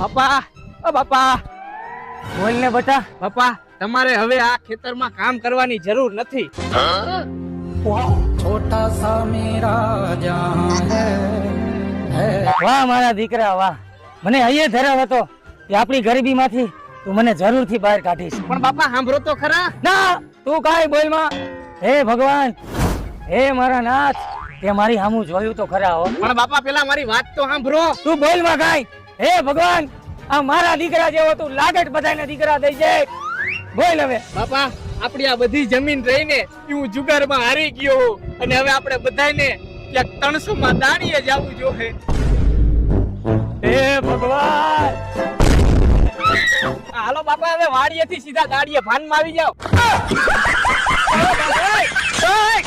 બાપા, ઓ બાપા, બોલ ને બટા. બાપા તમારે હવે આ ખેતરમાં કામ કરવાની જરૂર નથી. છોટા સા મેરા જહાં હૈ. વાહ મારા દીકરા વાહ, મને હૈયે ધરાવ હતો કે આપણી ગરીબીમાંથી તું મને જરૂરથી બહાર કાઢીશ. પણ બાપા સાંભળો તો ખરા. ના, તું કાંઈ બોલ માં. હે ભગવાન, હે મારા નાથ, તે મારી સામું જોયું તો ખરા હો. પણ બાપા પેલા મારી વાત તો સાંભળો. તું બોલ માં કાંઈ. હે ભગવાન, આ મારા દીકરા જેવો તું લાગટ બધાને દીકરા દઈ જાય. બોલ હવે. બાપા આપણી આ બધી જમીન રહીને હું જુગારમાં હારી ગયો અને હવે આપણે બધાને ક્યાંક 300 માં દાણીએ જવું જોઈએ. હે ભગવાન. હાલો બાપા હવે વાડીએથી સીધા દાડીએ ભાનમાં આવી જાઓ.